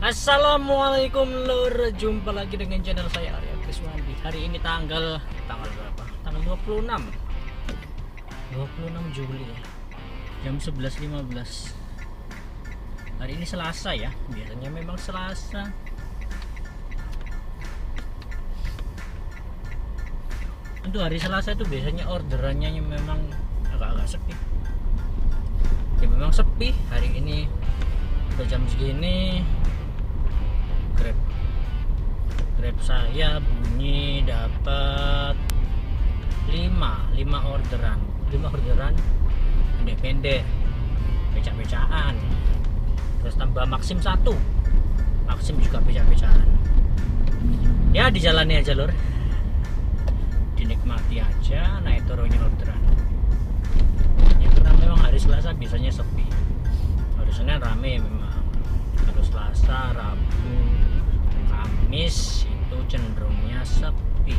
Assalamualaikum lur, jumpa lagi dengan channel saya Arya Kriswandi. Hari ini tanggal berapa? Tanggal 26 Juli jam 11.15. Hari ini Selasa ya, biasanya memang Selasa. Untuk hari Selasa itu biasanya orderannya memang agak-agak sepi. Ya memang sepi, hari ini udah jam segini Grab saya bunyi dapat 5 orderan pendek-pendek, becak-becakan, terus tambah Maxim 1, Maxim juga becak-becakan. Ya dijalani aja lur, dinikmati aja naik turunnya orderan ya, karena memang hari Selasa biasanya sepi, hari Senin rame memang, kalau Selasa, Rabu, Kamis itu cenderungnya sepi.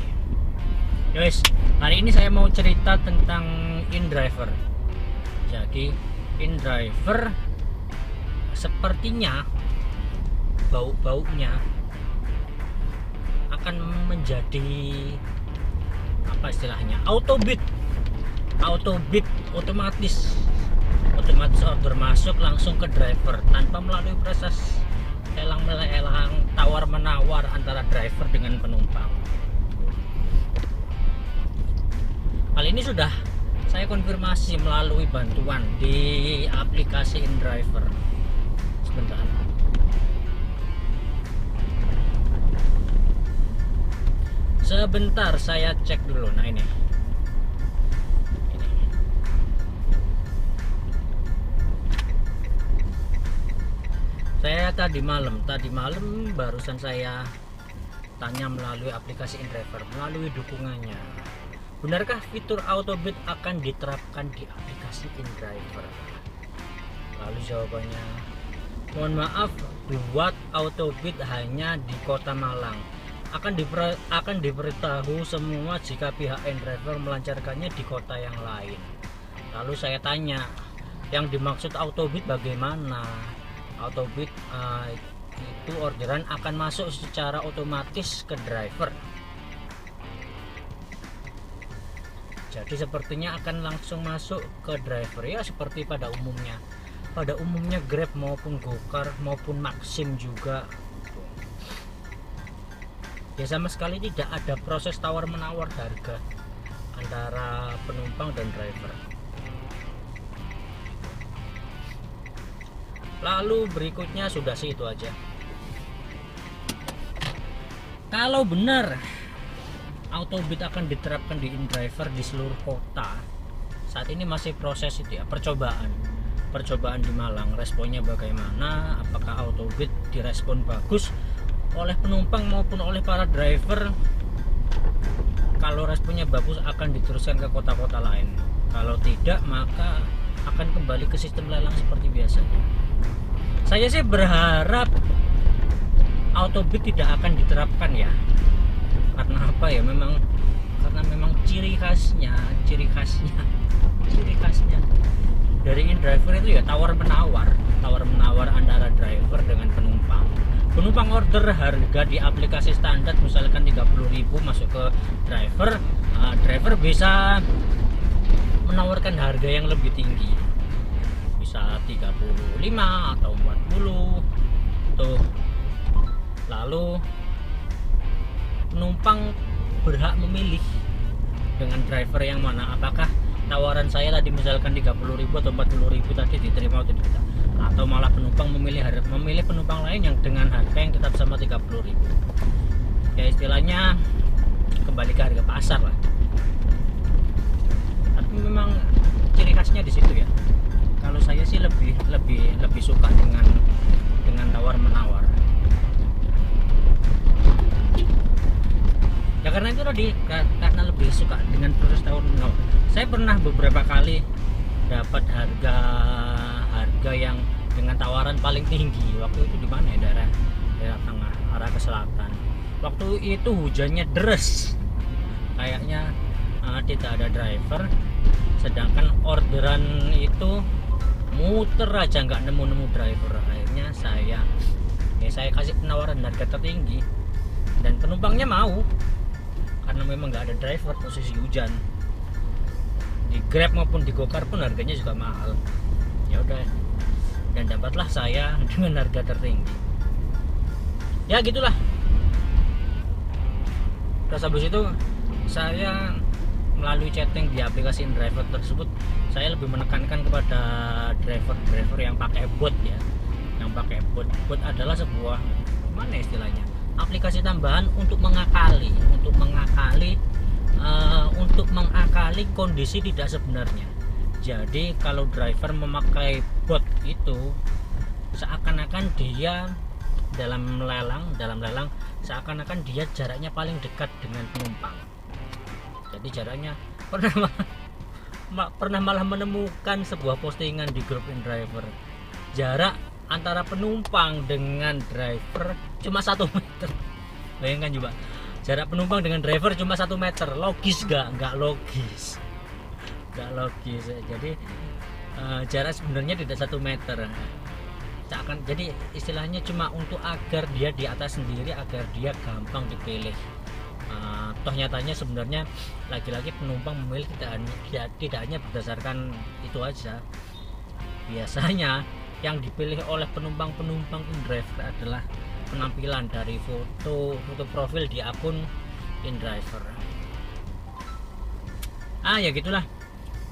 Guys, hari ini saya mau cerita tentang InDriver. Jadi InDriver sepertinya bau-baunya akan menjadi apa istilahnya, autobit otomatis order masuk langsung ke driver tanpa melalui proses elang tawar menawar antara driver dengan penumpang. Hal ini sudah saya konfirmasi melalui bantuan di aplikasi InDriver. Sebentar saya cek dulu. Nah ini. Saya tadi malam barusan saya tanya melalui aplikasi InDriver, melalui dukungannya. Benarkah fitur autobid akan diterapkan di aplikasi InDriver? Lalu jawabannya, mohon maaf, buat autobid hanya di Kota Malang. Akan diberitahu semua jika pihak InDriver melancarkannya di kota yang lain. Lalu saya tanya, yang dimaksud autobid bagaimana? Autobid itu orderan akan masuk secara otomatis ke driver. Jadi sepertinya akan langsung masuk ke driver ya, seperti pada umumnya Grab maupun Gokar maupun Maxim juga. Ya sama sekali tidak ada proses tawar menawar harga antara penumpang dan driver. Lalu berikutnya sudah sih itu aja. Kalau benar autobid akan diterapkan di InDriver di seluruh kota, saat ini masih proses itu ya, percobaan di Malang. Responnya bagaimana? Apakah autobid direspon bagus oleh penumpang maupun oleh para driver? Kalau responnya bagus akan diteruskan ke kota-kota lain. Kalau tidak maka akan kembali ke sistem lelang seperti biasanya. Saya sih berharap autobid tidak akan diterapkan ya. Karena apa ya? Karena memang ciri khasnya dari InDriver itu ya tawar menawar antara driver dengan penumpang. Penumpang order harga di aplikasi standar misalkan 30.000 masuk ke driver, driver bisa menawarkan harga yang lebih tinggi, bisa 35 atau 40 tuh. Lalu penumpang berhak memilih dengan driver yang mana, apakah tawaran saya tadi misalkan 30.000 atau 40.000 tadi diterima atau tidak, atau malah penumpang memilih penumpang lain yang dengan harga yang tetap sama 30.000. Ya istilahnya kembali ke harga pasar lah. Tapi memang ciri khasnya di situ ya. Kalau saya sih lebih suka dengan tawar menawar. Ya karena itu tadi, karena lebih suka dengan proses tawar menawar. Saya pernah beberapa kali dapat harga yang dengan tawaran paling tinggi. Waktu itu di mana ya, daerah tengah arah ke selatan. Waktu itu hujannya deras, kayaknya tidak ada driver, sedangkan orderan itu muter aja nggak nemu driver. Akhirnya saya ya saya kasih penawaran harga tertinggi dan penumpangnya mau, karena memang nggak ada driver, posisi hujan. Di Grab maupun di Gokar pun harganya juga mahal. Ya udah, dan dapatlah saya dengan harga tertinggi. Ya gitulah. Terus habis itu saya melalui chatting di aplikasi InDriver tersebut, saya lebih menekankan kepada driver-driver yang pakai bot ya. Yang pakai bot. Bot adalah sebuah, mana istilahnya, aplikasi tambahan untuk mengakali kondisi tidak sebenarnya. Jadi kalau driver memakai bot itu, seakan-akan dia dalam lelang seakan-akan dia jaraknya paling dekat dengan penumpang. Jadi jaraknya pernah malah menemukan sebuah postingan di grup InDriver, jarak antara penumpang dengan driver cuma 1 meter. Bayangkan coba, jarak penumpang dengan driver cuma 1 meter. Logis nggak logis. Jadi jarak sebenarnya tidak 1 meter. Jadi istilahnya cuma untuk agar dia di atas sendiri, agar dia gampang dipilih. Toh nyatanya sebenarnya lagi-lagi penumpang memilih tidak hanya berdasarkan itu aja. Biasanya yang dipilih oleh penumpang InDriver adalah penampilan dari foto profil di akun InDriver. Ya gitulah,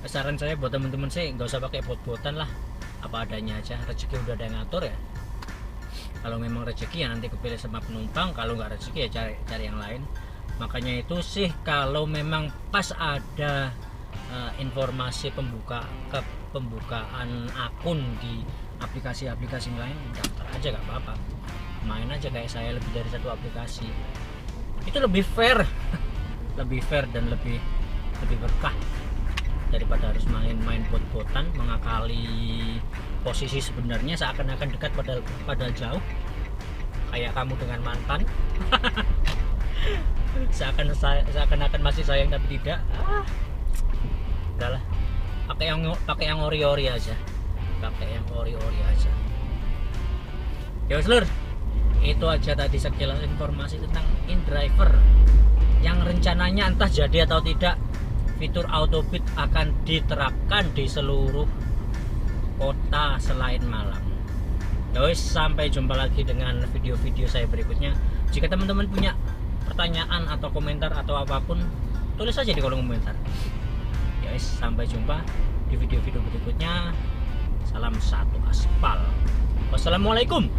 saran saya buat teman-teman sih, nggak usah pakai bot-botan lah, apa adanya aja. Rezeki udah ada yang ngatur ya. Kalau memang rezeki ya nanti kepilih sama penumpang, kalau nggak rezeki ya cari yang lain. Makanya itu sih, kalau memang pas ada informasi pembukaan akun di aplikasi-aplikasi lain, daftar aja, nggak apa-apa, main aja kayak saya lebih dari 1 aplikasi. Itu lebih fair dan lebih berkah daripada harus main bot-botan, mengakali posisi sebenarnya seakan-akan dekat padahal jauh, kayak kamu dengan mantan. seakan-akan masih sayang tapi tidak. Udahlah, pakai yang ori-ori aja. Ya seluruh, itu aja tadi sekilas informasi tentang InDriver yang rencananya entah jadi atau tidak, fitur Autobid akan diterapkan di seluruh kota selain Malang. Guys, sampai jumpa lagi dengan video-video saya berikutnya. Jika teman-teman punya pertanyaan atau komentar atau apapun, tulis aja di kolom komentar. Guys, sampai jumpa di video-video berikutnya. Salam satu aspal. Wassalamualaikum.